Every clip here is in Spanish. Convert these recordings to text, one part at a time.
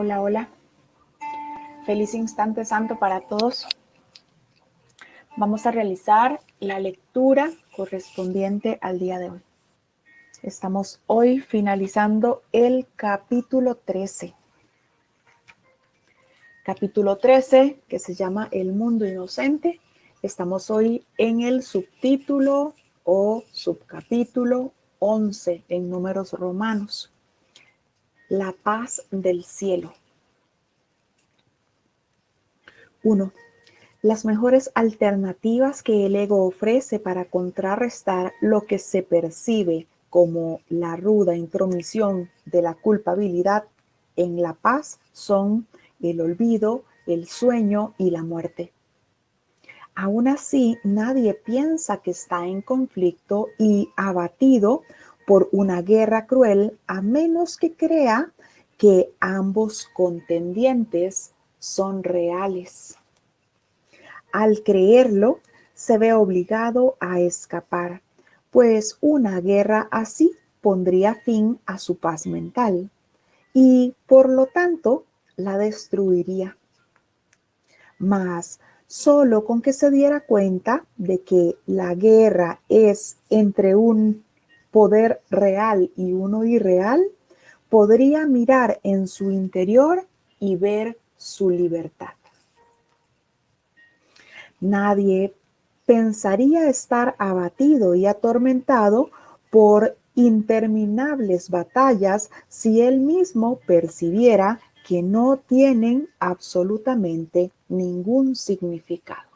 Hola, hola. Feliz instante santo para todos. Vamos a realizar la lectura correspondiente al día de hoy. Estamos hoy finalizando el capítulo 13. Capítulo 13, que se llama El mundo inocente. Estamos hoy en el subtítulo o subcapítulo 11 en números romanos. La paz del cielo. 1. Las mejores alternativas que el ego ofrece para contrarrestar lo que se percibe como la ruda intromisión de la culpabilidad en la paz son el olvido, el sueño y la muerte. Aún así, nadie piensa que está en conflicto y abatido por una guerra cruel a menos que crea que ambos contendientes son reales. Al creerlo, se ve obligado a escapar, pues una guerra así pondría fin a su paz mental y, por lo tanto, la destruiría. Mas, solo con que se diera cuenta de que la guerra es entre un poder real y uno irreal, podría mirar en su interior y ver su libertad. Nadie pensaría estar abatido y atormentado por interminables batallas si él mismo percibiera que no tienen absolutamente ningún significado.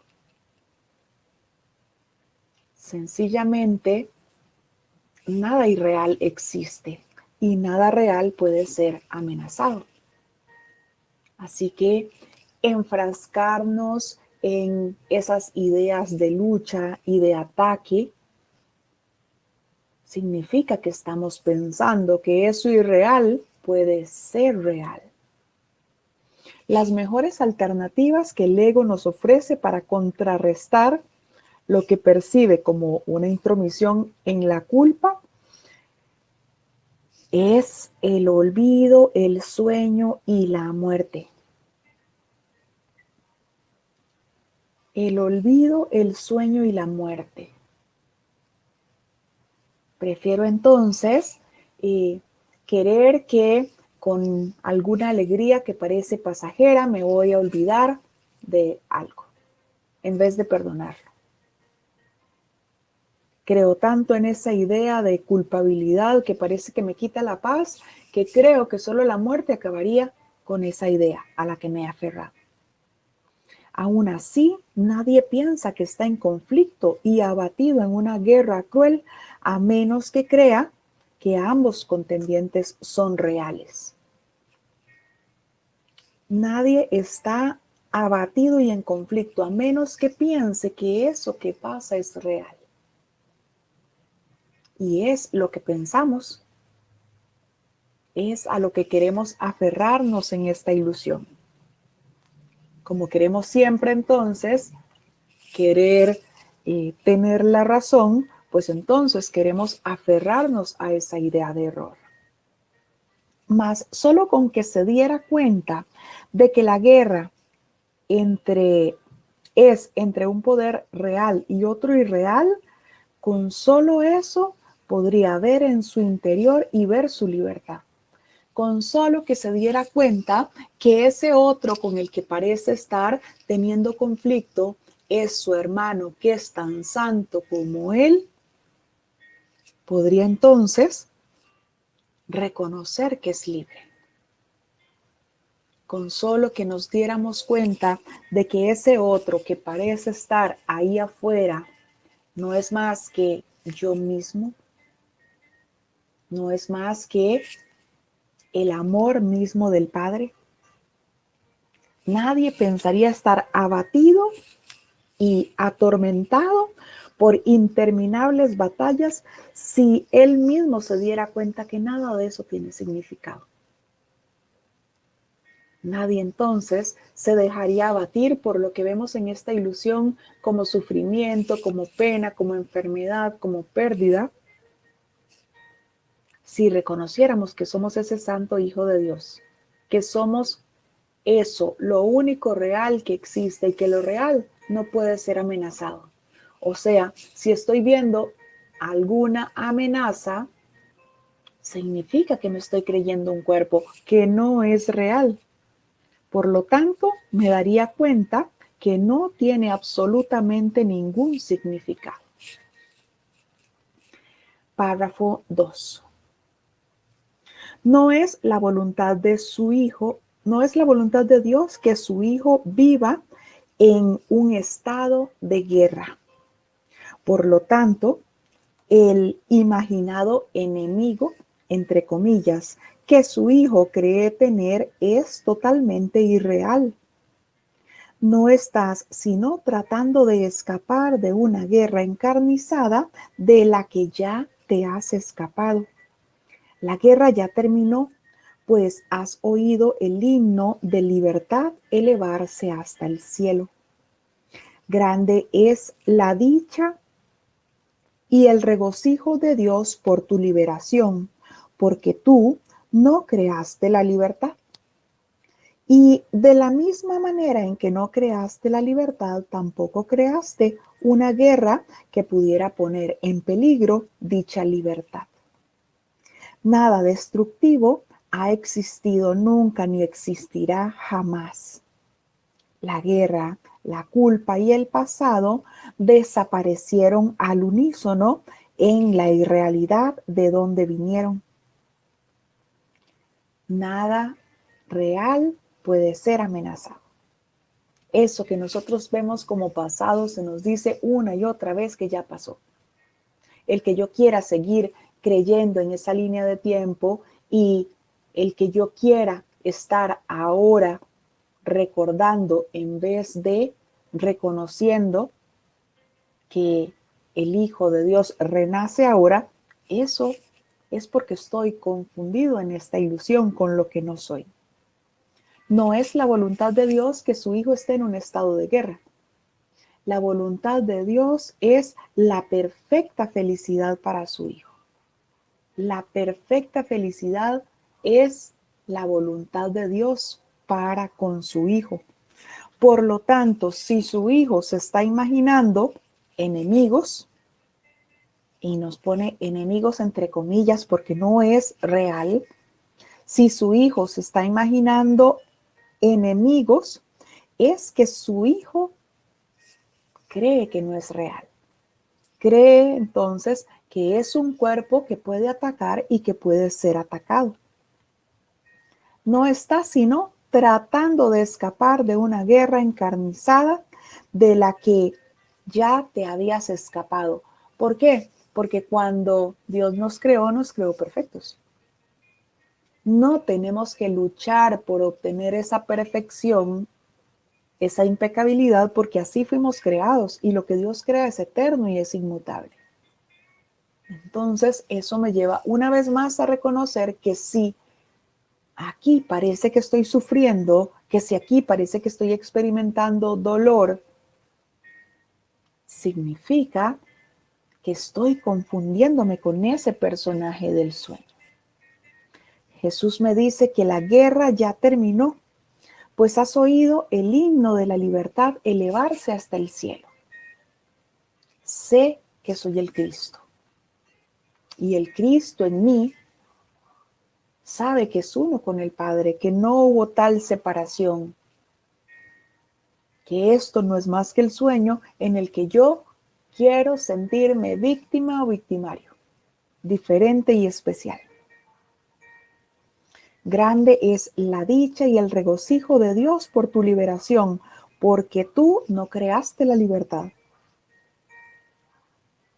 Sencillamente, nada irreal existe y nada real puede ser amenazado. Así que enfrascarnos en esas ideas de lucha y de ataque significa que estamos pensando que eso irreal puede ser real. Las mejores alternativas que el ego nos ofrece para contrarrestar lo que percibe como una intromisión en la culpa es el olvido, el sueño y la muerte. El olvido, el sueño y la muerte. Prefiero entonces querer que con alguna alegría que parece pasajera me voy a olvidar de algo, en vez de perdonarlo. Creo tanto en esa idea de culpabilidad que parece que me quita la paz, que creo que solo la muerte acabaría con esa idea a la que me he aferrado. Aún así, nadie piensa que está en conflicto y abatido en una guerra cruel, a menos que crea que ambos contendientes son reales. Nadie está abatido y en conflicto, a menos que piense que eso que pasa es real. Y es lo que pensamos, es a lo que queremos aferrarnos en esta ilusión. Como queremos siempre entonces querer tener la razón, pues entonces queremos aferrarnos a esa idea de error. Mas solo con que se diera cuenta de que la guerra es entre un poder real y otro irreal, con solo eso podría ver en su interior y ver su libertad. Con solo que se diera cuenta que ese otro con el que parece estar teniendo conflicto es su hermano que es tan santo como él, podría entonces reconocer que es libre. Con solo que nos diéramos cuenta de que ese otro que parece estar ahí afuera no es más que yo mismo, no es más que el amor mismo del Padre. Nadie pensaría estar abatido y atormentado por interminables batallas si él mismo se diera cuenta que nada de eso tiene significado. Nadie entonces se dejaría abatir por lo que vemos en esta ilusión como sufrimiento, como pena, como enfermedad, como pérdida, si reconociéramos que somos ese santo Hijo de Dios, que somos eso, lo único real que existe y que lo real no puede ser amenazado. O sea, si estoy viendo alguna amenaza, significa que me estoy creyendo un cuerpo que no es real. Por lo tanto, me daría cuenta que no tiene absolutamente ningún significado. Párrafo 2. No es la voluntad de su Hijo, no es la voluntad de Dios que su Hijo viva en un estado de guerra. Por lo tanto, el imaginado enemigo, entre comillas, que su Hijo cree tener es totalmente irreal. No estás sino tratando de escapar de una guerra encarnizada de la que ya te has escapado. La guerra ya terminó, pues has oído el himno de libertad elevarse hasta el cielo. Grande es la dicha y el regocijo de Dios por tu liberación, porque tú no creaste la libertad. Y de la misma manera en que no creaste la libertad, tampoco creaste una guerra que pudiera poner en peligro dicha libertad. Nada destructivo ha existido nunca ni existirá jamás. La guerra, la culpa y el pasado desaparecieron al unísono en la irrealidad de donde vinieron. Nada real puede ser amenazado. Eso que nosotros vemos como pasado se nos dice una y otra vez que ya pasó. El que yo quiera seguir creyendo en esa línea de tiempo y el que yo quiera estar ahora recordando en vez de reconociendo que el Hijo de Dios renace ahora, eso es porque estoy confundido en esta ilusión con lo que no soy. No es la voluntad de Dios que su Hijo esté en un estado de guerra. La voluntad de Dios es la perfecta felicidad para su Hijo. La perfecta felicidad es la voluntad de Dios para con su Hijo. Por lo tanto, si su Hijo se está imaginando enemigos, y nos pone enemigos entre comillas porque no es real, si su Hijo se está imaginando enemigos, es que su Hijo cree que no es real. Cree entonces que es un cuerpo que puede atacar y que puede ser atacado. No está sino tratando de escapar de una guerra encarnizada de la que ya te habías escapado. ¿Por qué? Porque cuando Dios nos creó perfectos. No tenemos que luchar por obtener esa perfección, esa impecabilidad, porque así fuimos creados y lo que Dios crea es eterno y es inmutable. Entonces, eso me lleva una vez más a reconocer que sí, aquí parece que estoy sufriendo, que si aquí parece que estoy experimentando dolor, significa que estoy confundiéndome con ese personaje del sueño. Jesús me dice que la guerra ya terminó, pues has oído el himno de la libertad elevarse hasta el cielo. Sé que soy el Cristo. Y el Cristo en mí sabe que es uno con el Padre, que no hubo tal separación, que esto no es más que el sueño en el que yo quiero sentirme víctima o victimario, diferente y especial. Grande es la dicha y el regocijo de Dios por tu liberación, porque tú no creaste la libertad.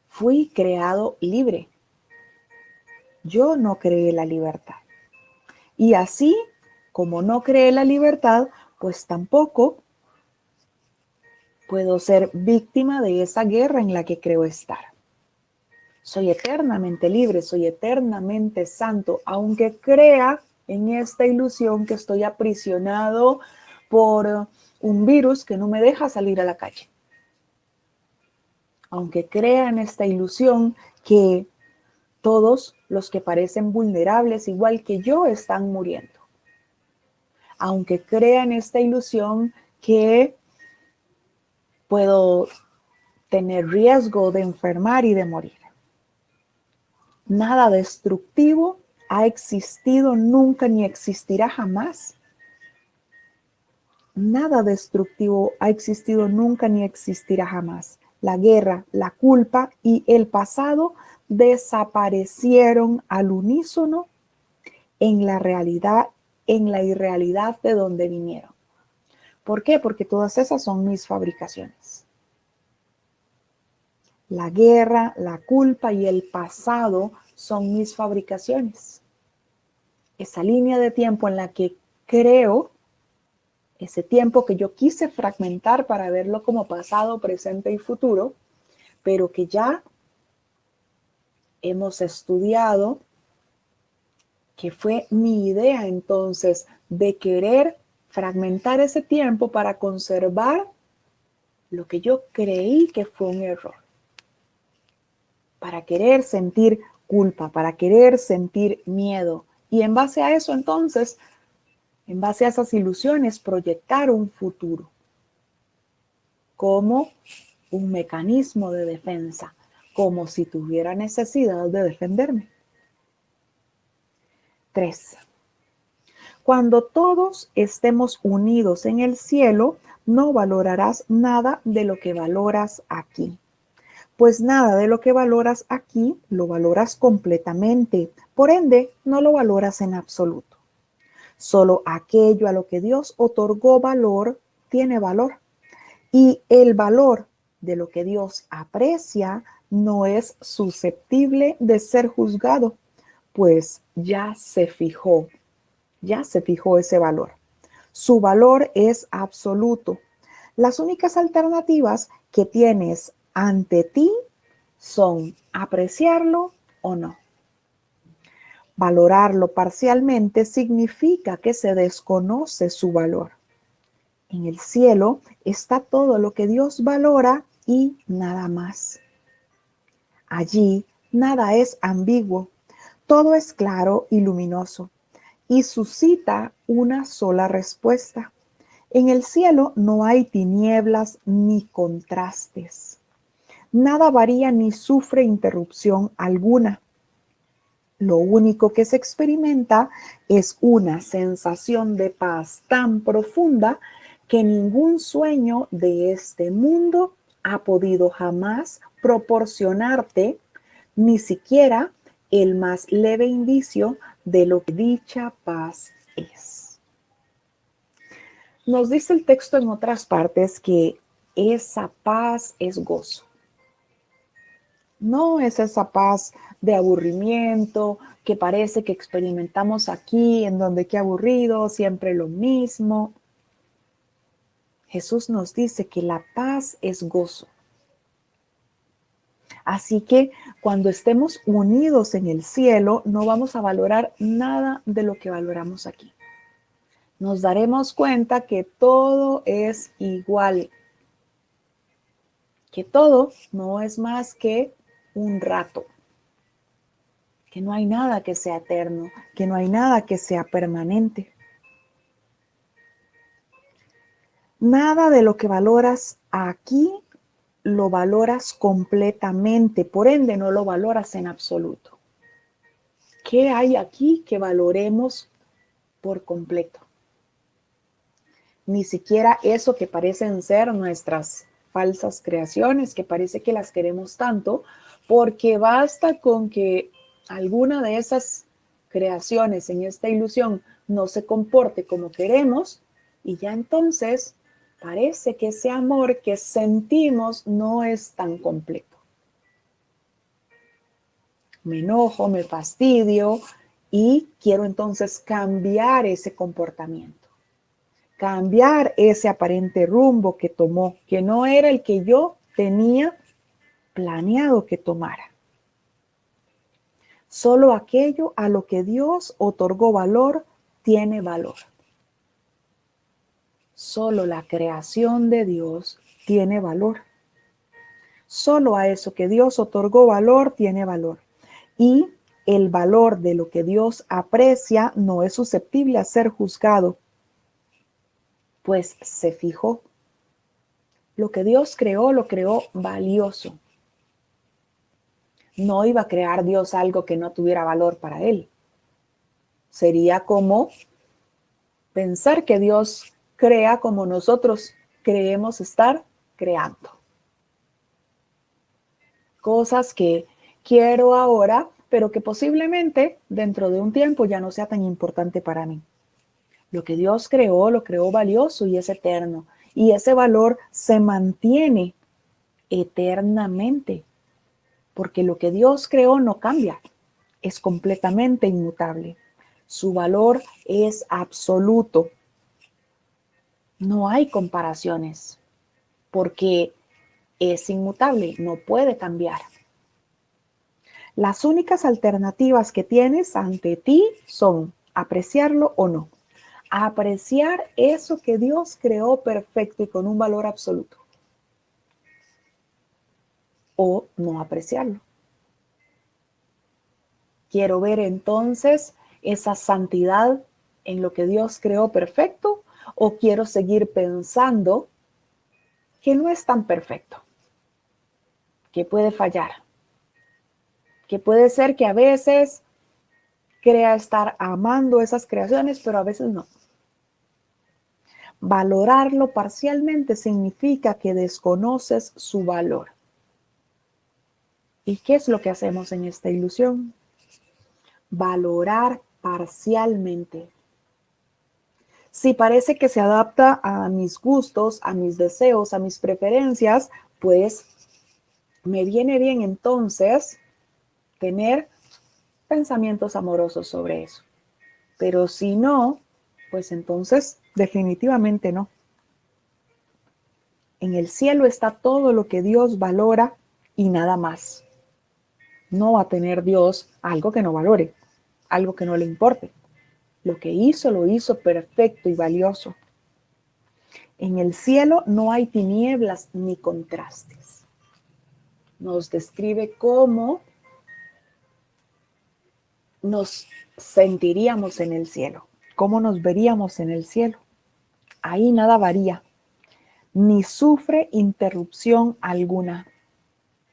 Fui creado libre. Yo no creé la libertad. Y así, como no creé la libertad, pues tampoco puedo ser víctima de esa guerra en la que creo estar. Soy eternamente libre, soy eternamente santo, aunque crea en esta ilusión que estoy aprisionado por un virus que no me deja salir a la calle. Aunque crea en esta ilusión que todos los que parecen vulnerables, igual que yo, están muriendo. aunque crea en esta ilusión que puedo tener riesgo de enfermar y de morir. Nada destructivo ha existido nunca ni existirá jamás. Nada destructivo ha existido nunca ni existirá jamás. La guerra, la culpa y el pasado desaparecieron al unísono en la realidad, en la irrealidad de donde vinieron. ¿Por qué? Porque todas esas son mis fabricaciones. La guerra, la culpa y el pasado son mis fabricaciones. Esa línea de tiempo en la que creo, ese tiempo que yo quise fragmentar para verlo como pasado, presente y futuro, pero que ya hemos estudiado, que fue mi idea entonces de querer fragmentar ese tiempo para conservar lo que yo creí que fue un error. Para querer sentir culpa, para querer sentir miedo. Y en base a eso entonces, en base a esas ilusiones, proyectar un futuro como un mecanismo de defensa, como si tuviera necesidad de defenderme. 3. Cuando todos estemos unidos en el cielo, no valorarás nada de lo que valoras aquí. Pues nada de lo que valoras aquí lo valoras completamente. Por ende, no lo valoras en absoluto. Solo aquello a lo que Dios otorgó valor tiene valor. Y el valor de lo que Dios aprecia no es susceptible de ser juzgado, pues ya se fijó ese valor. Su valor es absoluto. Las únicas alternativas que tienes ante ti son apreciarlo o no. Valorarlo parcialmente significa que se desconoce su valor. En el cielo está todo lo que Dios valora y nada más. Allí nada es ambiguo, todo es claro y luminoso y suscita una sola respuesta. En el cielo no hay tinieblas ni contrastes. Nada varía ni sufre interrupción alguna. Lo único que se experimenta es una sensación de paz tan profunda que ningún sueño de este mundo ha podido jamás proporcionarte, ni siquiera el más leve indicio de lo que dicha paz es. Nos dice el texto en otras partes que esa paz es gozo. No es esa paz de aburrimiento que parece que experimentamos aquí, en donde qué aburrido, siempre lo mismo. Jesús nos dice que la paz es gozo. Así que cuando estemos unidos en el cielo, no vamos a valorar nada de lo que valoramos aquí. Nos daremos cuenta que todo es igual, que todo no es más que un rato, que no hay nada que sea eterno, que no hay nada que sea permanente. Nada de lo que valoras aquí lo valoras completamente, por ende no lo valoras en absoluto. ¿Qué hay aquí que valoremos por completo? Ni siquiera eso que parecen ser nuestras falsas creaciones, que parece que las queremos tanto, porque basta con que alguna de esas creaciones en esta ilusión no se comporte como queremos y ya entonces parece que ese amor que sentimos no es tan completo. Me enojo, me fastidio y quiero entonces cambiar ese comportamiento. Cambiar ese aparente rumbo que tomó, que no era el que yo tenía planeado que tomara. Solo aquello a lo que Dios otorgó valor tiene valor. Solo la creación de Dios tiene valor. Solo a eso que Dios otorgó valor tiene valor. Y el valor de lo que Dios aprecia no es susceptible a ser juzgado, pues se fijó. Lo que Dios creó, lo creó valioso. No iba a crear Dios algo que no tuviera valor para él. Sería como pensar que Dios crea como nosotros creemos estar creando. Cosas que quiero ahora, pero que posiblemente dentro de un tiempo ya no sea tan importante para mí. Lo que Dios creó, lo creó valioso y es eterno. Y ese valor se mantiene eternamente, porque lo que Dios creó no cambia, es completamente inmutable. Su valor es absoluto. No hay comparaciones, porque es inmutable, no puede cambiar. Las únicas alternativas que tienes ante ti son apreciarlo o no. Apreciar eso que Dios creó perfecto y con un valor absoluto. O no apreciarlo. Quiero ver entonces esa santidad en lo que Dios creó perfecto, o quiero seguir pensando que no es tan perfecto, que puede fallar, que puede ser que a veces crea estar amando esas creaciones, pero a veces no. Valorarlo parcialmente significa que desconoces su valor. ¿Y qué es lo que hacemos en esta ilusión? Valorar parcialmente. Si parece que se adapta a mis gustos, a mis deseos, a mis preferencias, pues me viene bien entonces tener pensamientos amorosos sobre eso. Pero si no, pues entonces definitivamente no. En el cielo está todo lo que Dios valora y nada más. No va a tener Dios algo que no valore, algo que no le importe. Lo que hizo, lo hizo perfecto y valioso. En el cielo no hay tinieblas ni contrastes. Nos describe cómo nos sentiríamos en el cielo, cómo nos veríamos en el cielo. Ahí nada varía, ni sufre interrupción alguna.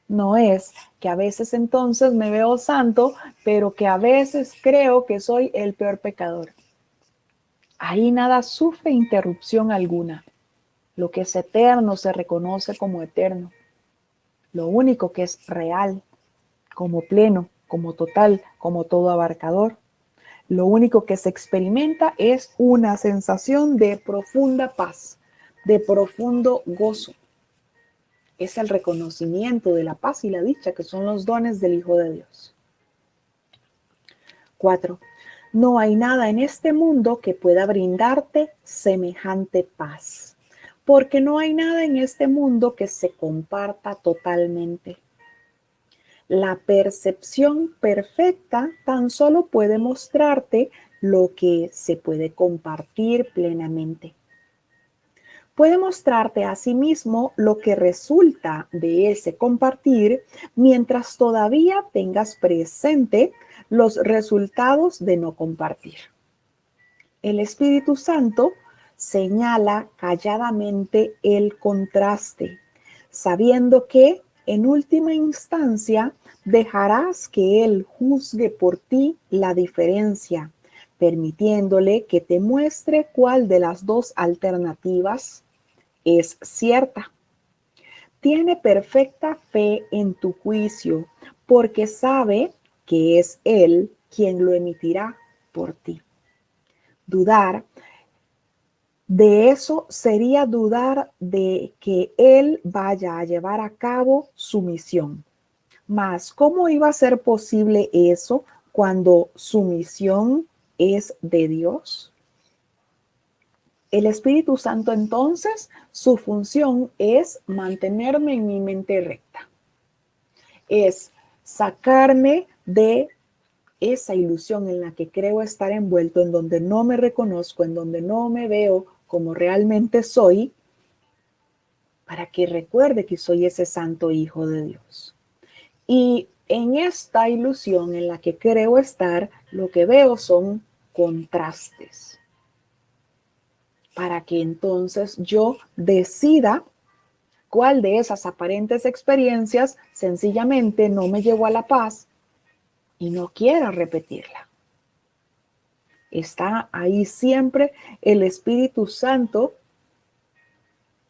No es que a veces entonces me veo santo, pero que a veces creo que soy el peor pecador. Ahí nada sufre interrupción alguna. Lo que es eterno se reconoce como eterno. Lo único que es real, como pleno, como total, como todo abarcador, lo único que se experimenta es una sensación de profunda paz, de profundo gozo. Es el reconocimiento de la paz y la dicha, que son los dones del Hijo de Dios. 4. No hay nada en este mundo que pueda brindarte semejante paz, porque no hay nada en este mundo que se comparta totalmente. La percepción perfecta tan solo puede mostrarte lo que se puede compartir plenamente. Puede mostrarte a sí mismo lo que resulta de ese compartir mientras todavía tengas presente los resultados de no compartir. El Espíritu Santo señala calladamente el contraste, sabiendo que en última instancia dejarás que Él juzgue por ti la diferencia, permitiéndole que te muestre cuál de las dos alternativas es cierta. Tiene perfecta fe en tu juicio, porque sabe que es Él quien lo emitirá por ti. Dudar de eso sería dudar de que Él vaya a llevar a cabo su misión. Mas, ¿cómo iba a ser posible eso cuando su misión es de Dios? El Espíritu Santo entonces, su función es mantenerme en mi mente recta. Es sacarme de esa ilusión en la que creo estar envuelto, en donde no me reconozco, en donde no me veo como realmente soy, para que recuerde que soy ese santo hijo de Dios. Y en esta ilusión en la que creo estar, lo que veo son contrastes. para que entonces yo decida cuál de esas aparentes experiencias sencillamente no me llevó a la paz y no quiera repetirla. Está ahí siempre el Espíritu Santo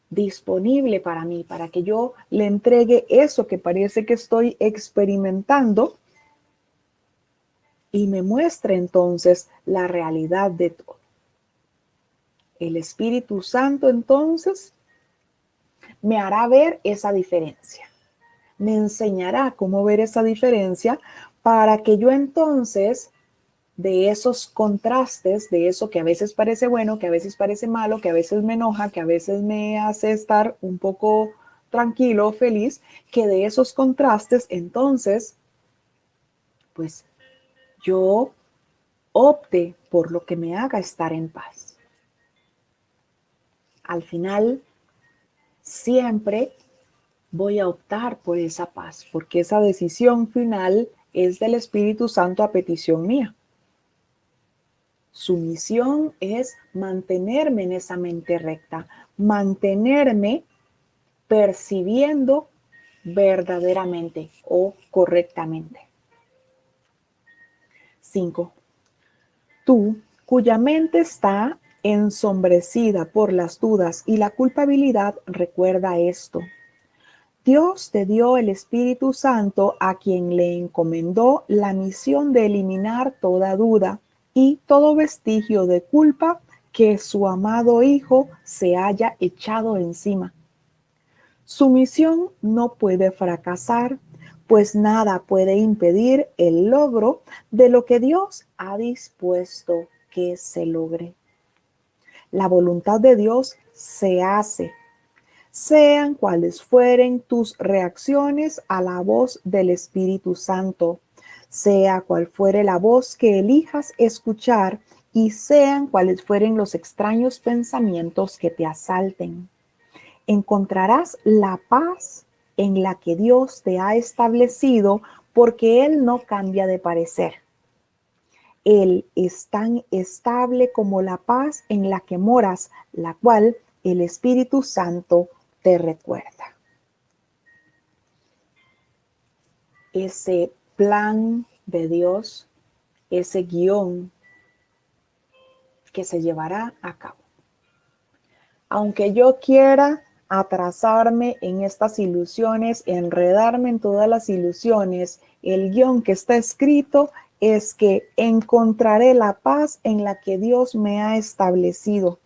disponible para mí, para que yo le entregue eso que parece que estoy experimentando y me muestre entonces la realidad de todo. El Espíritu Santo entonces me hará ver esa diferencia, me enseñará cómo ver esa diferencia para que yo entonces de esos contrastes, de eso que a veces parece bueno, que a veces parece malo, que a veces me enoja, que a veces me hace estar un poco tranquilo, feliz, que de esos contrastes entonces, pues yo opte por lo que me haga estar en paz. Al final, siempre voy a optar por esa paz, porque esa decisión final es del Espíritu Santo a petición mía. Su misión es mantenerme en esa mente recta, mantenerme percibiendo verdaderamente o correctamente. 5. Tú, cuya mente está ensombrecida por las dudas y la culpabilidad, recuerda esto. Dios te dio el Espíritu Santo a quien le encomendó la misión de eliminar toda duda y todo vestigio de culpa que su amado Hijo se haya echado encima. Su misión no puede fracasar, pues nada puede impedir el logro de lo que Dios ha dispuesto que se logre. La voluntad de Dios se hace, sean cuales fueren tus reacciones a la voz del Espíritu Santo, sea cual fuere la voz que elijas escuchar y sean cuales fueren los extraños pensamientos que te asalten. Encontrarás la paz en la que Dios te ha establecido porque Él no cambia de parecer. Él es tan estable como la paz en la que moras, la cual el Espíritu Santo te recuerda. Ese plan de Dios, ese guión que se llevará a cabo. Aunque yo quiera atrasarme en estas ilusiones, enredarme en todas las ilusiones, el guión que está escrito es que encontraré la paz en la que Dios me ha establecido,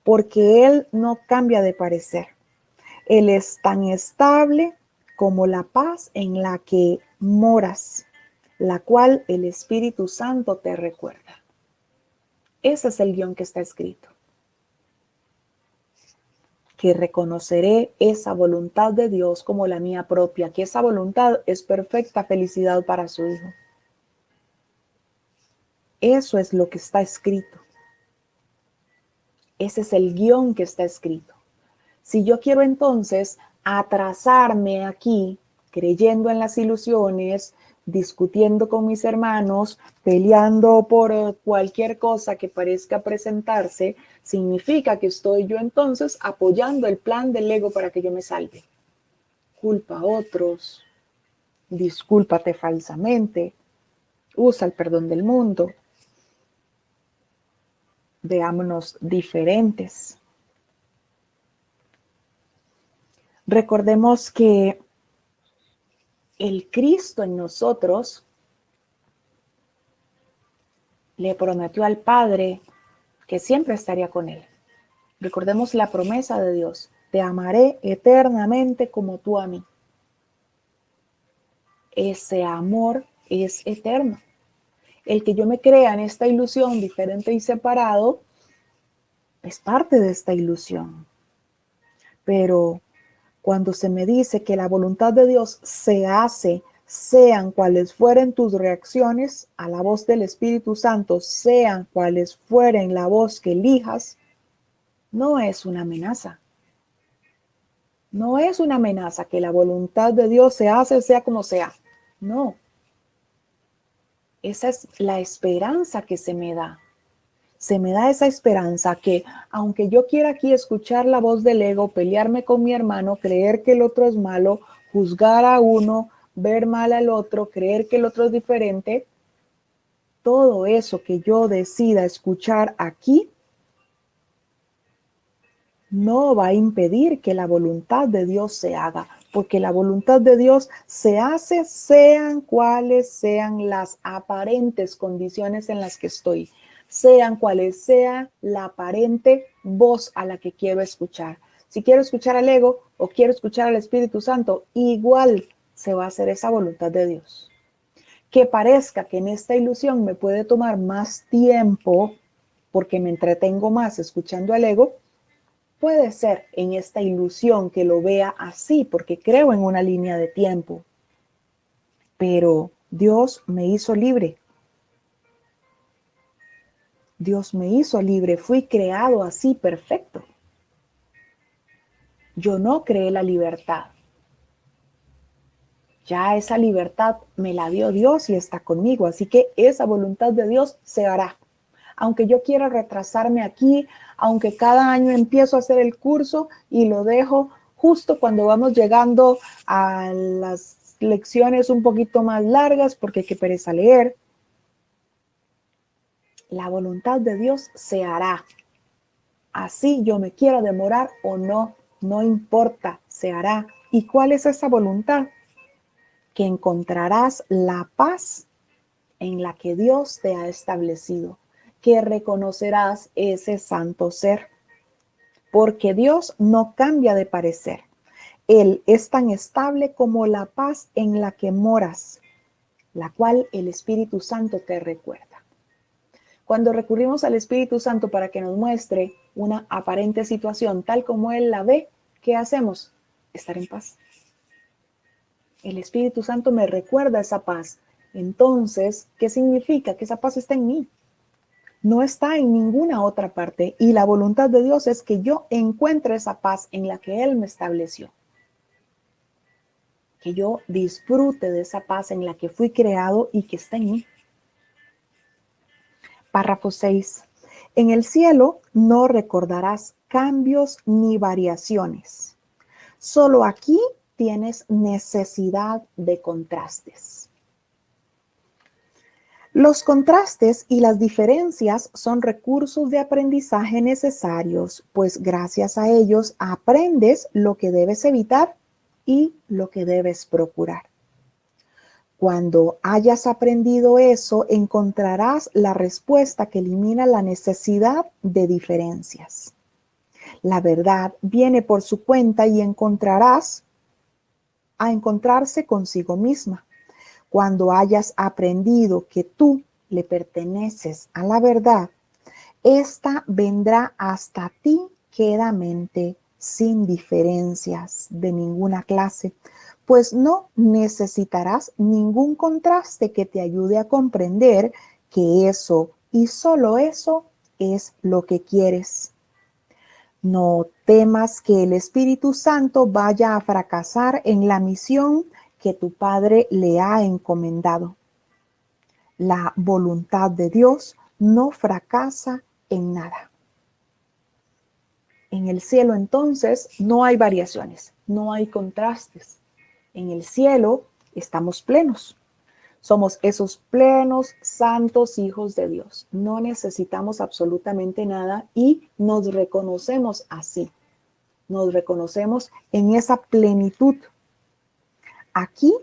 porque Él no cambia de parecer. Él es tan estable como la paz en la que moras, la cual el Espíritu Santo te recuerda. Ese es el guión que está escrito. Que reconoceré esa voluntad de Dios como la mía propia, que esa voluntad es perfecta felicidad para su Hijo. Eso es lo que está escrito. Ese es el guión que está escrito. Si yo quiero entonces atrasarme aquí, creyendo en las ilusiones, discutiendo con mis hermanos, peleando por cualquier cosa que parezca presentarse, significa que estoy yo entonces apoyando el plan del ego para que yo me salve. Culpa a otros, discúlpate falsamente, usa el perdón del mundo, veámonos diferentes. Recordemos que el Cristo en nosotros le prometió al Padre que siempre estaría con él. Recordemos la promesa de Dios: te amaré eternamente como tú a mí. Ese amor es eterno. El que yo me crea en esta ilusión diferente y separado es parte de esta ilusión. Pero cuando se me dice que la voluntad de Dios se hace, sean cuales fueren tus reacciones a la voz del Espíritu Santo, sean cuales fueren la voz que elijas, no es una amenaza. No es una amenaza que la voluntad de Dios se hace, sea como sea. No. Esa es la esperanza que se me da. se me da esa esperanza que aunque yo quiera aquí escuchar la voz del ego, pelearme con mi hermano, creer que el otro es malo, juzgar a uno, ver mal al otro, creer que el otro es diferente, todo eso que yo decida escuchar aquí no va a impedir que la voluntad de Dios se haga, porque la voluntad de Dios se hace sean cuales sean las aparentes condiciones en las que estoy, sean cuales sea la aparente voz a la que quiero escuchar. Si quiero escuchar al ego o quiero escuchar al Espíritu Santo, igual se va a hacer esa voluntad de Dios. Que parezca que en esta ilusión me puede tomar más tiempo porque me entretengo más escuchando al ego, puede ser en esta ilusión que lo vea así porque creo en una línea de tiempo. Pero Dios me hizo libre. Dios me hizo libre. Fui creado así, perfecto. Yo no creé la libertad. Ya esa libertad me la dio Dios y está conmigo. Así que esa voluntad de Dios se hará. Aunque yo quiera retrasarme aquí, aunque cada año empiezo a hacer el curso y lo dejo justo cuando vamos llegando a las lecciones un poquito más largas porque qué pereza leer. La voluntad de Dios se hará. Así yo me quiera demorar o no, no importa, se hará. ¿Y cuál es esa voluntad? Que encontrarás la paz en la que Dios te ha establecido, que reconocerás ese santo ser, porque Dios no cambia de parecer. Él es tan estable como la paz en la que moras, la cual el Espíritu Santo te recuerda. Cuando recurrimos al Espíritu Santo para que nos muestre una aparente situación tal como Él la ve, ¿qué hacemos? Estar en paz. El Espíritu Santo me recuerda esa paz. Entonces, ¿qué significa? Que esa paz está en mí. No está en ninguna otra parte. Y la voluntad de Dios es que yo encuentre esa paz en la que Él me estableció. Que yo disfrute de esa paz en la que fui creado y que está en mí. Párrafo 6. En el cielo no recordarás cambios ni variaciones. Solo aquí tienes necesidad de contrastes. Los contrastes y las diferencias son recursos de aprendizaje necesarios, pues gracias a ellos aprendes lo que debes evitar y lo que debes procurar. Cuando hayas aprendido eso, encontrarás la respuesta que elimina la necesidad de diferencias. La verdad viene por su cuenta y encontrarás a encontrarse consigo misma. Cuando hayas aprendido que tú le perteneces a la verdad, esta vendrá hasta ti quedamente, sin diferencias de ninguna clase, pues no necesitarás ningún contraste que te ayude a comprender que eso y solo eso es lo que quieres. No temas que el Espíritu Santo vaya a fracasar en la misión que tu Padre le ha encomendado. La voluntad de Dios no fracasa en nada. En el cielo entonces no hay variaciones, no hay contrastes. En el cielo estamos plenos. Somos esos plenos, santos hijos de Dios. No necesitamos absolutamente nada y nos reconocemos así. Nos reconocemos en esa plenitud. Aquí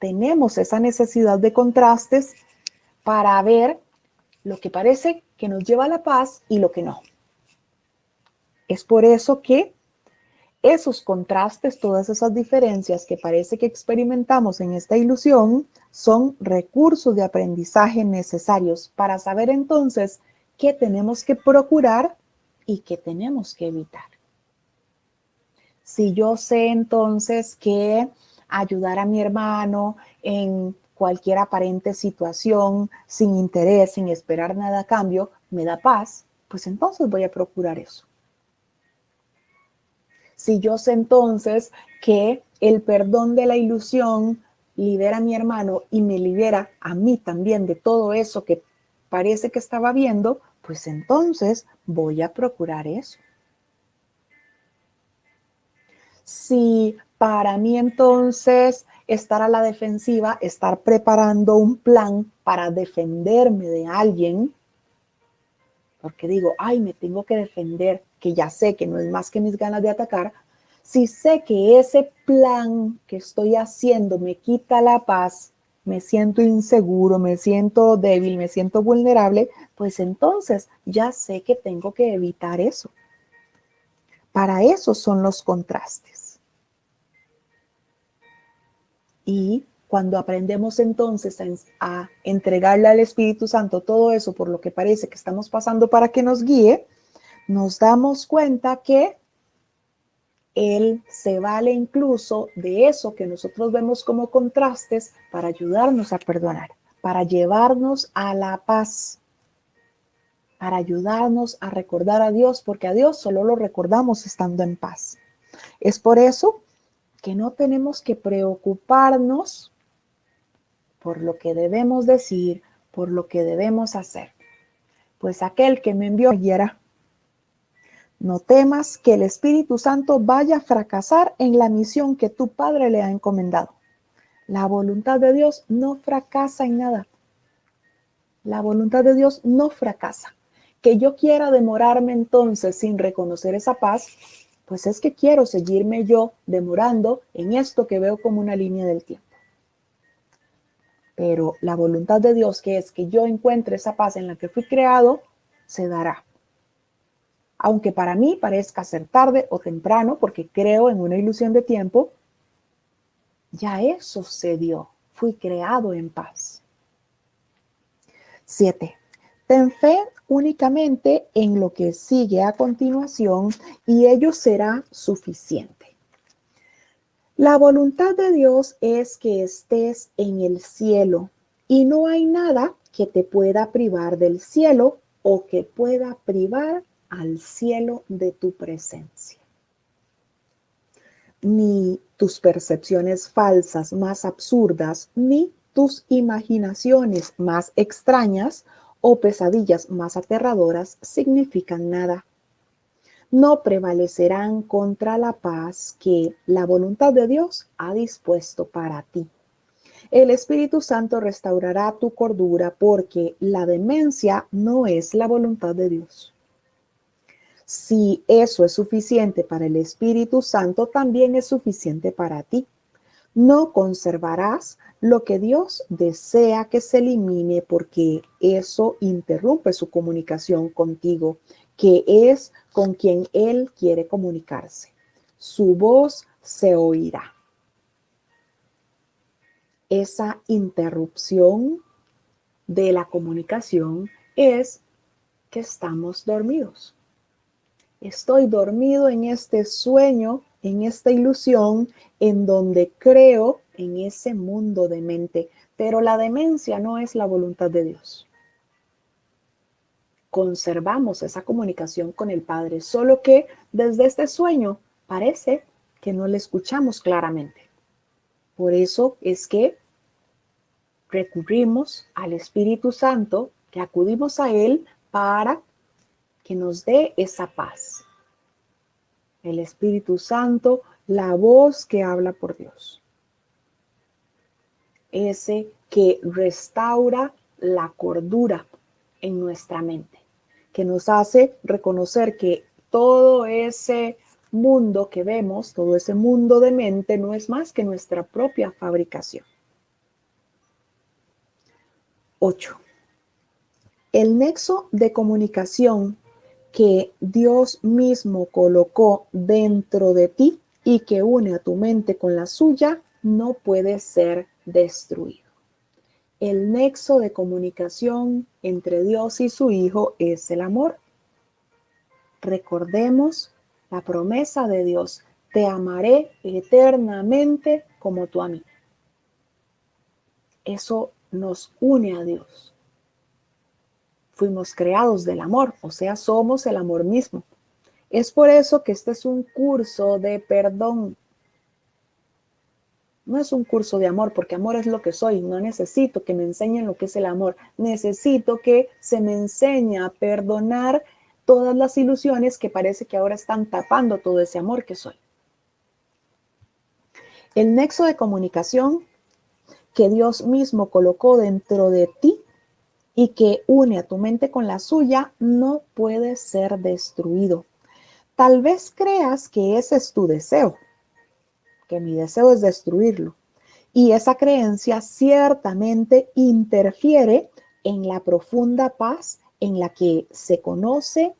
tenemos esa necesidad de contrastes para ver lo que parece que nos lleva a la paz y lo que no. Es por eso que esos contrastes, todas esas diferencias que parece que experimentamos en esta ilusión, son recursos de aprendizaje necesarios para saber entonces qué tenemos que procurar y qué tenemos que evitar. Si yo sé entonces que ayudar a mi hermano en cualquier aparente situación, sin interés, sin esperar nada a cambio, me da paz, pues entonces voy a procurar eso. Si yo sé entonces que el perdón de la ilusión libera a mi hermano y me libera a mí también de todo eso que parece que estaba viendo, pues entonces voy a procurar eso. Si para mí entonces estar a la defensiva, estar preparando un plan para defenderme de alguien, porque digo, ay, me tengo que defender, que ya sé que no es más que mis ganas de atacar, si sé que ese plan que estoy haciendo me quita la paz, me siento inseguro, me siento débil, me siento vulnerable, pues entonces ya sé que tengo que evitar eso. Para eso son los contrastes. Y cuando aprendemos entonces a entregarle al Espíritu Santo todo eso por lo que parece que estamos pasando para que nos guíe, nos damos cuenta que Él se vale incluso de eso que nosotros vemos como contrastes para ayudarnos a perdonar, para llevarnos a la paz, para ayudarnos a recordar a Dios, porque a Dios solo lo recordamos estando en paz. Es por eso que no tenemos que preocuparnos por lo que debemos decir, por lo que debemos hacer. Pues aquel que me envió guiará. No temas que el Espíritu Santo vaya a fracasar en la misión que tu Padre le ha encomendado. La voluntad de Dios no fracasa en nada. La voluntad de Dios no fracasa. Que yo quiera demorarme entonces sin reconocer esa paz, pues es que quiero seguirme yo demorando en esto que veo como una línea del tiempo. Pero la voluntad de Dios, que es que yo encuentre esa paz en la que fui creado, se dará. Aunque para mí parezca ser tarde o temprano, porque creo en una ilusión de tiempo, ya eso se dio. Fui creado en paz. 7. Ten fe únicamente en lo que sigue a continuación y ello será suficiente. La voluntad de Dios es que estés en el cielo y no hay nada que te pueda privar del cielo o que pueda privar al cielo de tu presencia. Ni tus percepciones falsas más absurdas, ni tus imaginaciones más extrañas o pesadillas más aterradoras significan nada. No prevalecerán contra la paz que la voluntad de Dios ha dispuesto para ti. El Espíritu Santo restaurará tu cordura porque la demencia no es la voluntad de Dios. Si eso es suficiente para el Espíritu Santo, también es suficiente para ti. No conservarás lo que Dios desea que se elimine porque eso interrumpe su comunicación contigo, que es con quien Él quiere comunicarse. Su voz se oirá. Esa interrupción de la comunicación es que estamos dormidos. Estoy dormido en este sueño, en esta ilusión, en donde creo en ese mundo de mente. Pero la demencia no es la voluntad de Dios. Conservamos esa comunicación con el Padre, solo que desde este sueño parece que no le escuchamos claramente. Por eso es que recurrimos al Espíritu Santo, que acudimos a Él para que nos dé esa paz. El Espíritu Santo, la voz que habla por Dios. Ese que restaura la cordura en nuestra mente, que nos hace reconocer que todo ese mundo que vemos, todo ese mundo de mente, no es más que nuestra propia fabricación. 8. El nexo de comunicación que Dios mismo colocó dentro de ti y que une a tu mente con la suya no puede ser destruido. El nexo de comunicación entre Dios y su Hijo es el amor. Recordemos la promesa de Dios: te amaré eternamente como tú a mí. Eso nos une a Dios. Fuimos creados del amor, o sea, somos el amor mismo. Es por eso que este es un curso de perdón. No es un curso de amor, porque amor es lo que soy. No necesito que me enseñen lo que es el amor. Necesito que se me enseñe a perdonar todas las ilusiones que parece que ahora están tapando todo ese amor que soy. El nexo de comunicación que Dios mismo colocó dentro de ti y que une a tu mente con la suya no puede ser destruido. Tal vez creas que ese es tu deseo, que mi deseo es destruirlo. Y esa creencia ciertamente interfiere en la profunda paz en la que se conoce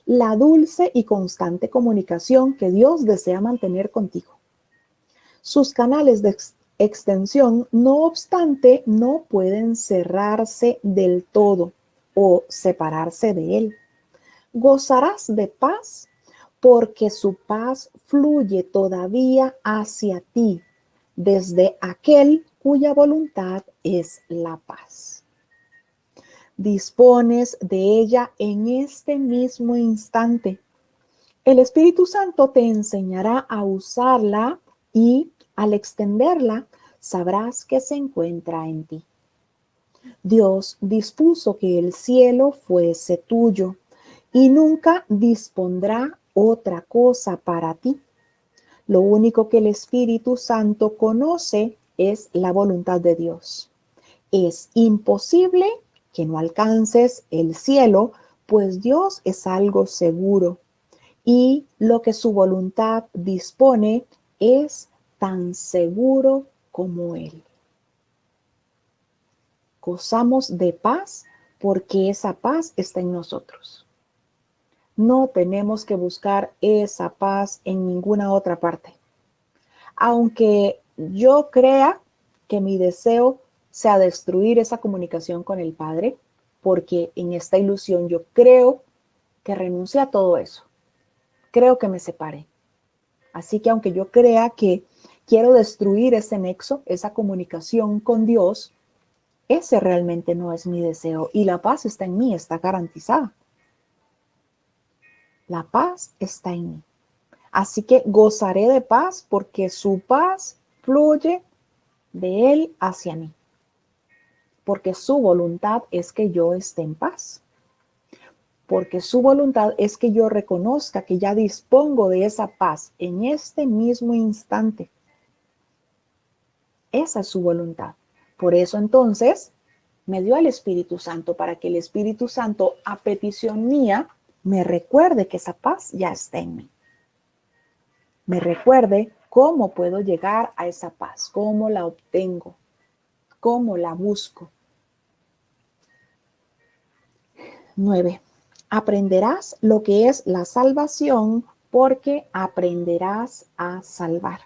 la dulce y constante comunicación que Dios desea mantener contigo. Sus canales de extensión, no obstante, no pueden cerrarse del todo o separarse de él. Gozarás de paz porque su paz fluye todavía hacia ti desde aquel cuya voluntad es la paz. Dispones de ella en este mismo instante. El Espíritu Santo te enseñará a usarla y al extenderla sabrás que se encuentra en ti. Dios dispuso que el cielo fuese tuyo y nunca dispondrá otra cosa para ti. Lo único que el Espíritu Santo conoce es la voluntad de Dios. Es imposible que no alcances el cielo, pues Dios es algo seguro y lo que su voluntad dispone es tan seguro como Él. Gozamos de paz porque esa paz está en nosotros. No tenemos que buscar esa paz en ninguna otra parte. Aunque yo crea que mi deseo sea destruir esa comunicación con el Padre, porque en esta ilusión yo creo que renuncié a todo eso. Creo que me separé. Así que aunque yo crea que quiero destruir ese nexo, esa comunicación con Dios, ese realmente no es mi deseo. Y la paz está en mí, está garantizada. La paz está en mí. Así que gozaré de paz porque su paz fluye de Él hacia mí. Porque su voluntad es que yo esté en paz. Porque su voluntad es que yo reconozca que ya dispongo de esa paz en este mismo instante. Esa es su voluntad. Por eso entonces me dio al Espíritu Santo para que el Espíritu Santo a petición mía me recuerde que esa paz ya está en mí. Me recuerde cómo puedo llegar a esa paz, cómo la obtengo, cómo la busco. 9. Aprenderás lo que es la salvación porque aprenderás a salvar.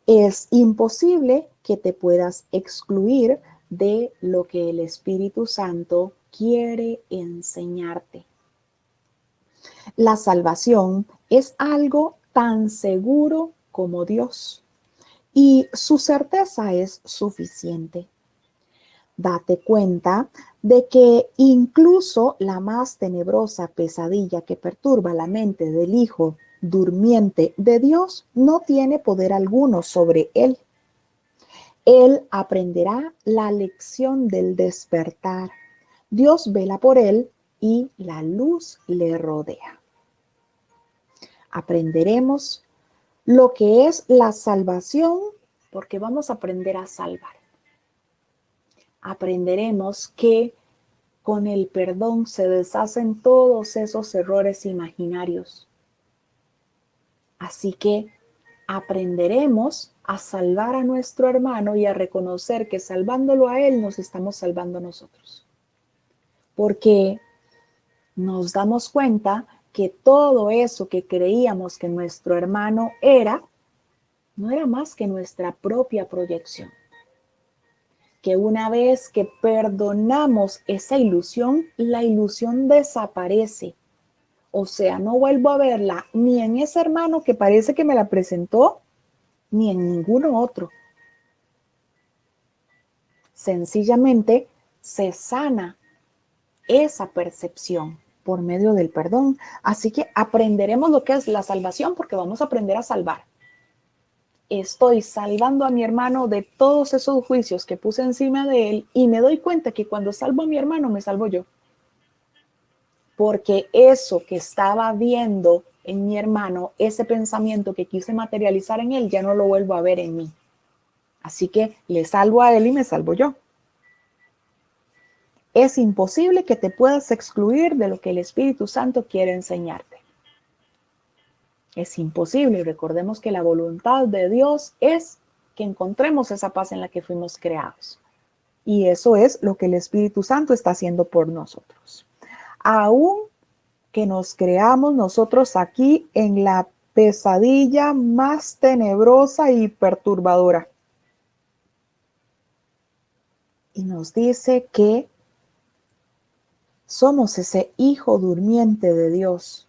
Es imposible que te puedas excluir de lo que el Espíritu Santo quiere enseñarte. La salvación es algo tan seguro como Dios y su certeza es suficiente. Date cuenta de que incluso la más tenebrosa pesadilla que perturba la mente del Hijo durmiente de Dios no tiene poder alguno sobre él. Él aprenderá la lección del despertar. Dios vela por él y la luz le rodea. Aprenderemos lo que es la salvación porque vamos a aprender a salvar. Aprenderemos que con el perdón se deshacen todos esos errores imaginarios. Así que aprenderemos a salvar a nuestro hermano y a reconocer que salvándolo a él nos estamos salvando nosotros. Porque nos damos cuenta que todo eso que creíamos que nuestro hermano era, no era más que nuestra propia proyección. Que una vez que perdonamos esa ilusión, la ilusión desaparece. O sea, no vuelvo a verla ni en ese hermano que parece que me la presentó, ni en ninguno otro. Sencillamente se sana esa percepción por medio del perdón. Así que aprenderemos lo que es la salvación porque vamos a aprender a salvar. estoy salvando a mi hermano de todos esos juicios que puse encima de él y me doy cuenta que cuando salvo a mi hermano me salvo yo. Porque eso que estaba viendo en mi hermano, ese pensamiento que quise materializar en él, ya no lo vuelvo a ver en mí. Así que le salvo a él y me salvo yo. Es imposible que te puedas excluir de lo que el Espíritu Santo quiere enseñarte. Es imposible. Recordemos que la voluntad de Dios es que encontremos esa paz en la que fuimos creados. Y eso es lo que el Espíritu Santo está haciendo por nosotros. Aún que nos creamos nosotros aquí en la pesadilla más tenebrosa y perturbadora. Y nos dice que somos ese hijo durmiente de Dios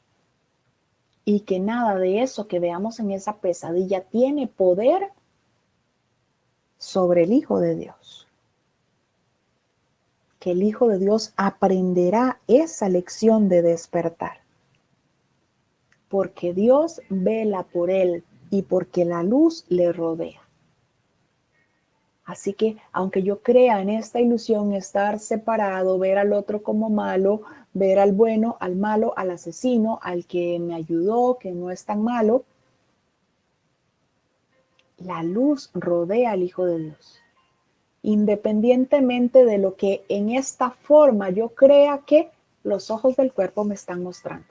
y que nada de eso que veamos en esa pesadilla tiene poder sobre el Hijo de Dios. Que el Hijo de Dios aprenderá esa lección de despertar. Porque Dios vela por él y porque la luz le rodea. Así que aunque yo crea en esta ilusión, estar separado, ver al otro como malo, ver al bueno, al malo, al asesino, al que me ayudó, que no es tan malo, la luz rodea al Hijo de Dios. Independientemente de lo que en esta forma yo crea que los ojos del cuerpo me están mostrando.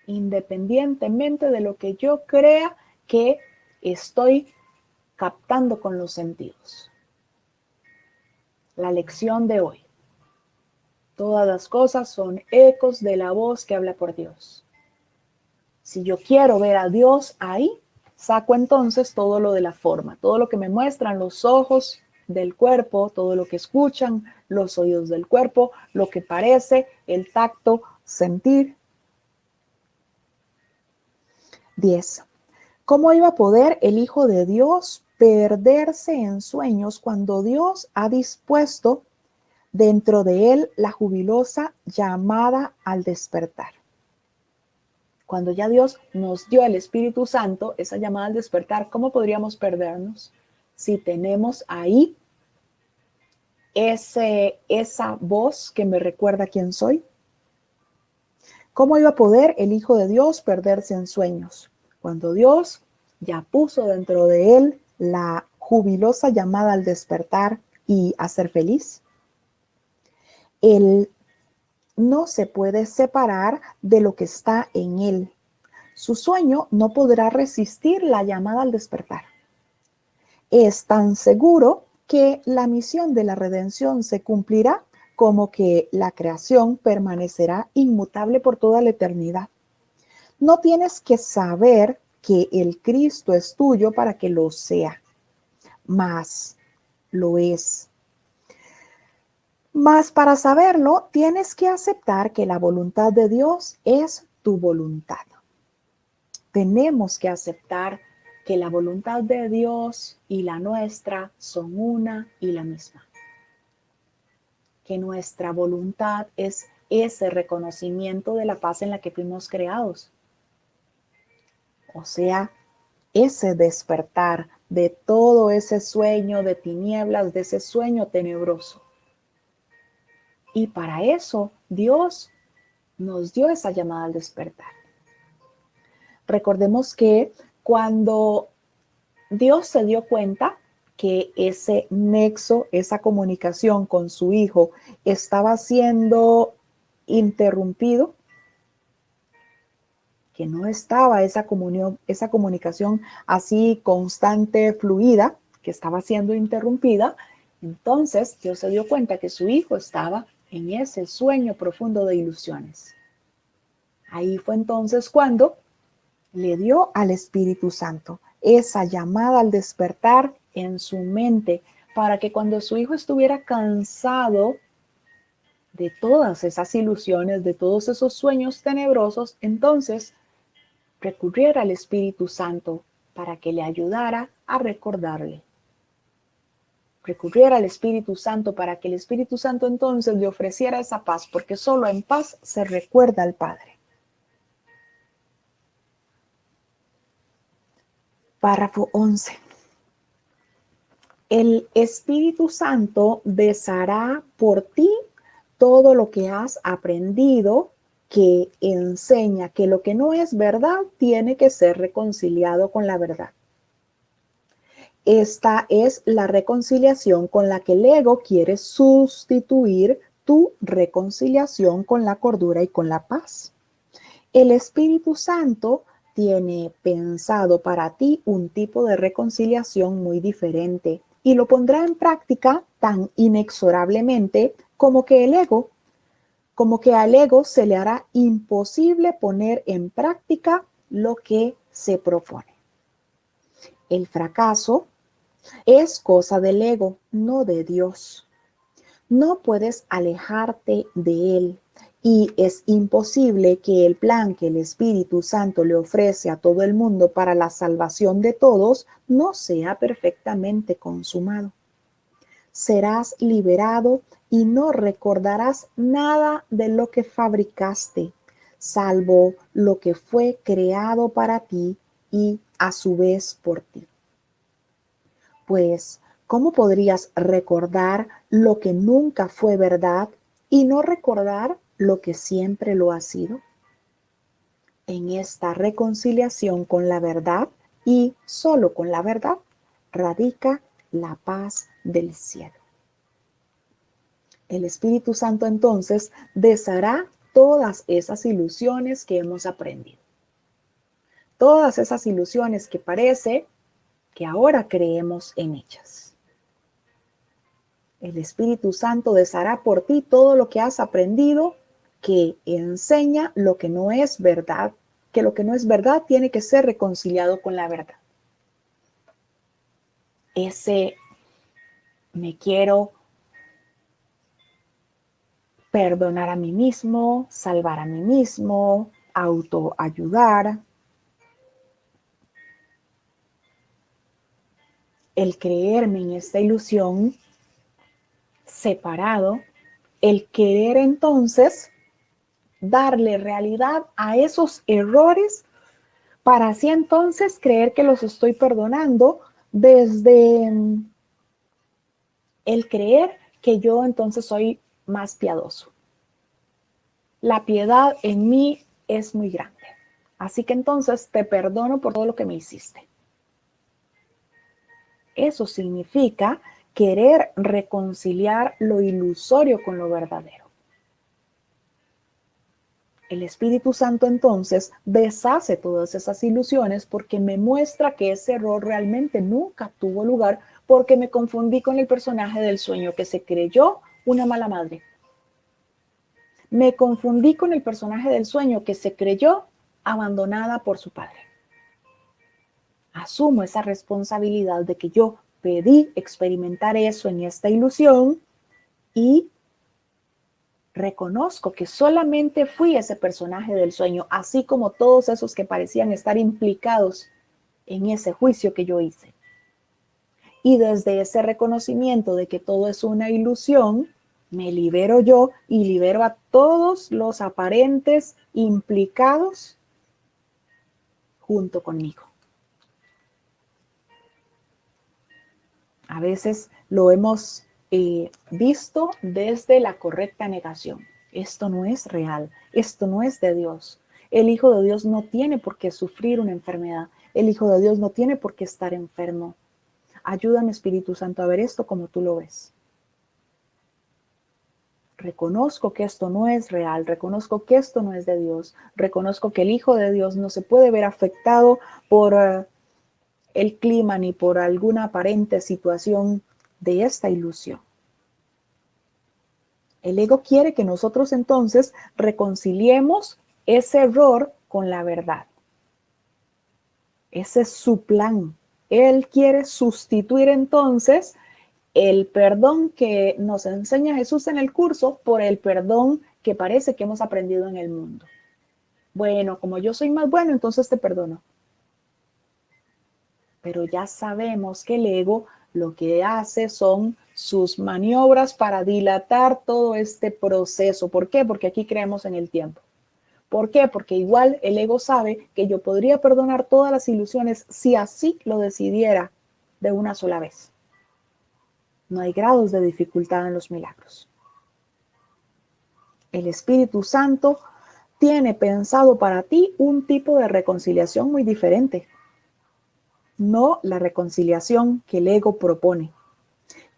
Independientemente de lo que yo crea que estoy captando con los sentidos. La lección de hoy. Todas las cosas son ecos de la voz que habla por Dios. Si yo quiero ver a Dios ahí, saco entonces todo lo de la forma, todo lo que me muestran los ojos del cuerpo, todo lo que escuchan los oídos del cuerpo, lo que parece, el tacto, sentir. 10. ¿Cómo iba a poder el Hijo de Dios perderse en sueños cuando Dios ha dispuesto dentro de él la jubilosa llamada al despertar? Cuando ya Dios nos dio el Espíritu Santo, esa llamada al despertar, ¿cómo podríamos perdernos si tenemos ahí esa voz que me recuerda quién soy? ¿Cómo iba a poder el Hijo de Dios perderse en sueños cuando Dios ya puso dentro de él la jubilosa llamada al despertar y a ser feliz? Él no se puede separar de lo que está en él. Su sueño no podrá resistir la llamada al despertar. Es tan seguro que la misión de la redención se cumplirá como que la creación permanecerá inmutable por toda la eternidad. No tienes que saber que el Cristo es tuyo para que lo sea, mas lo es. Mas para saberlo, tienes que aceptar que la voluntad de Dios es tu voluntad. Tenemos que aceptar que la voluntad de Dios y la nuestra son una y la misma. Que nuestra voluntad es ese reconocimiento de la paz en la que fuimos creados. O sea, ese despertar de todo ese sueño de tinieblas, de ese sueño tenebroso. Y para eso Dios nos dio esa llamada al despertar. Recordemos que cuando Dios se dio cuenta que ese nexo, esa comunicación con su hijo estaba siendo interrumpido, que no estaba esa comunicación así constante, fluida, que estaba siendo interrumpida, entonces Dios se dio cuenta que su hijo estaba en ese sueño profundo de ilusiones. Ahí fue entonces cuando le dio al Espíritu Santo esa llamada al despertar en su mente para que cuando su hijo estuviera cansado de todas esas ilusiones, de todos esos sueños tenebrosos, entonces recurriera al Espíritu Santo para que le ayudara a recordarle. Recurriera al Espíritu Santo para que el Espíritu Santo entonces le ofreciera esa paz, porque solo en paz se recuerda al Padre. Párrafo 11. El Espíritu Santo deshará por ti todo lo que has aprendido, que enseña que lo que no es verdad tiene que ser reconciliado con la verdad. Esta es la reconciliación con la que el ego quiere sustituir tu reconciliación con la cordura y con la paz. El Espíritu Santo tiene pensado para ti un tipo de reconciliación muy diferente y lo pondrá en práctica tan inexorablemente como que al ego se le hará imposible poner en práctica lo que se propone. El fracaso es cosa del ego, no de Dios. No puedes alejarte de él y es imposible que el plan que el Espíritu Santo le ofrece a todo el mundo para la salvación de todos no sea perfectamente consumado. Serás liberado y no recordarás nada de lo que fabricaste, salvo lo que fue creado para ti y a su vez por ti. Pues, ¿cómo podrías recordar lo que nunca fue verdad y no recordar lo que siempre lo ha sido? En esta reconciliación con la verdad y solo con la verdad radica la paz del cielo. El Espíritu Santo entonces deshará todas esas ilusiones que hemos aprendido. Todas esas ilusiones que parece que ahora creemos en ellas. El Espíritu Santo deshará por ti todo lo que has aprendido que enseña lo que no es verdad, que lo que no es verdad tiene que ser reconciliado con la verdad. Ese me quiero perdonar a mí mismo, salvar a mí mismo, autoayudar. El creerme en esta ilusión separado, el querer entonces darle realidad a esos errores para así entonces creer que los estoy perdonando desde el creer que yo entonces soy más piadoso. La piedad en mí es muy grande. Así que entonces te perdono por todo lo que me hiciste. Eso significa querer reconciliar lo ilusorio con lo verdadero. El Espíritu Santo entonces deshace todas esas ilusiones porque me muestra que ese error realmente nunca tuvo lugar porque me confundí con el personaje del sueño que se creyó una mala madre. Me confundí con el personaje del sueño que se creyó abandonada por su padre. Asumo esa responsabilidad de que yo pedí experimentar eso en esta ilusión y reconozco que solamente fui ese personaje del sueño, así como todos esos que parecían estar implicados en ese juicio que yo hice. Y desde ese reconocimiento de que todo es una ilusión, me libero yo y libero a todos los aparentes implicados junto conmigo. A veces lo hemos visto desde la correcta negación. Esto no es real, esto no es de Dios. El Hijo de Dios no tiene por qué sufrir una enfermedad. El Hijo de Dios no tiene por qué estar enfermo. Ayúdame, Espíritu Santo, a ver esto como tú lo ves. Reconozco que esto no es real, reconozco que esto no es de Dios, reconozco que el Hijo de Dios no se puede ver afectado por el clima ni por alguna aparente situación de esta ilusión. El ego quiere que nosotros entonces reconciliemos ese error con la verdad. Ese es su plan. Él quiere sustituir entonces el perdón que nos enseña Jesús en el curso por el perdón que parece que hemos aprendido en el mundo. Bueno, como yo soy más bueno, entonces te perdono. Pero ya sabemos que el ego lo que hace son sus maniobras para dilatar todo este proceso. ¿Por qué? Porque aquí creemos en el tiempo. ¿Por qué? Porque igual el ego sabe que yo podría perdonar todas las ilusiones si así lo decidiera de una sola vez. No hay grados de dificultad en los milagros. El Espíritu Santo tiene pensado para ti un tipo de reconciliación muy diferente, no la reconciliación que el ego propone.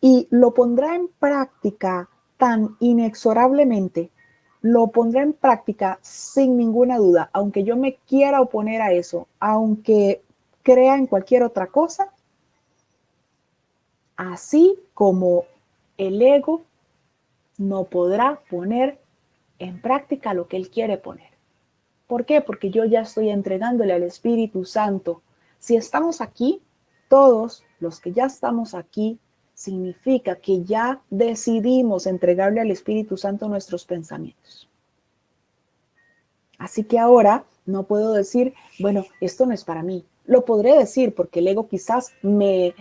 Y lo pondrá en práctica tan inexorablemente, lo pondrá en práctica sin ninguna duda, aunque yo me quiera oponer a eso, aunque crea en cualquier otra cosa, así como el ego no podrá poner en práctica lo que él quiere poner. ¿Por qué? Porque yo ya estoy entregándole al Espíritu Santo. Si estamos aquí, todos los que ya estamos aquí, significa que ya decidimos entregarle al Espíritu Santo nuestros pensamientos. Así que ahora no puedo decir, bueno, esto no es para mí. Lo podré decir porque el ego quizás me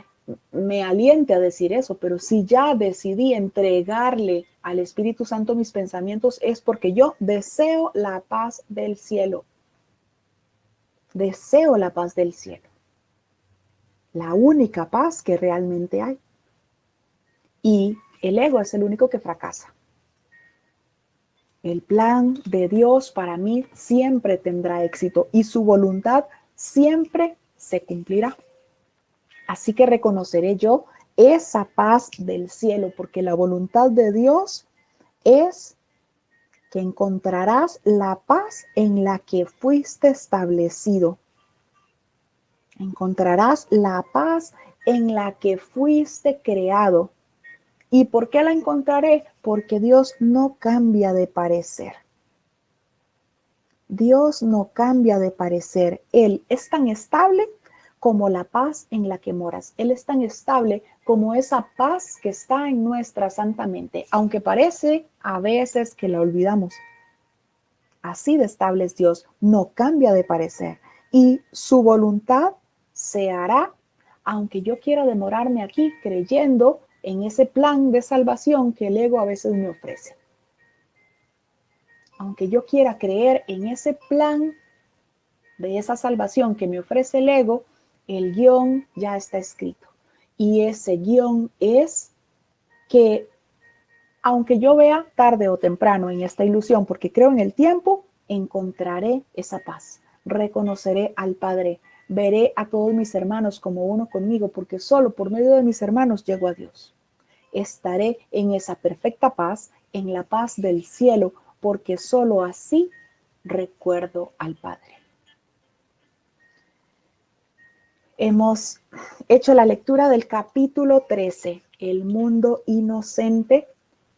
aliente a decir eso, pero si ya decidí entregarle al Espíritu Santo mis pensamientos es porque yo deseo la paz del cielo. Deseo la paz del cielo. La única paz que realmente hay. Y el ego es el único que fracasa. El plan de Dios para mí siempre tendrá éxito y su voluntad siempre se cumplirá. Así que reconoceré yo esa paz del cielo, porque la voluntad de Dios es que encontrarás la paz en la que fuiste establecido. Encontrarás la paz en la que fuiste creado. ¿Y por qué la encontraré? Porque Dios no cambia de parecer. Dios no cambia de parecer. Él es tan estable como la paz en la que moras. Él es tan estable como esa paz que está en nuestra santa mente, aunque parece a veces que la olvidamos. Así de estable es Dios, no cambia de parecer y su voluntad se hará, aunque yo quiera demorarme aquí creyendo en ese plan de salvación que el ego a veces me ofrece. Aunque yo quiera creer en ese plan de esa salvación que me ofrece el ego, el guión ya está escrito. Y ese guión es que, aunque yo vea tarde o temprano en esta ilusión, porque creo en el tiempo, encontraré esa paz. Reconoceré al Padre. Veré a todos mis hermanos como uno conmigo, porque solo por medio de mis hermanos llego a Dios. Estaré en esa perfecta paz, en la paz del cielo, porque solo así recuerdo al Padre. Hemos hecho la lectura del capítulo 13, El mundo inocente,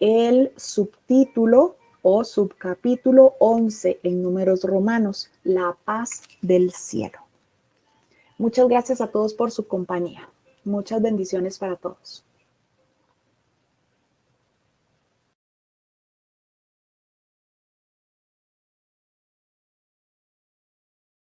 el subtítulo o subcapítulo 11 en Números Romanos, la paz del cielo. Muchas gracias a todos por su compañía. Muchas bendiciones para todos.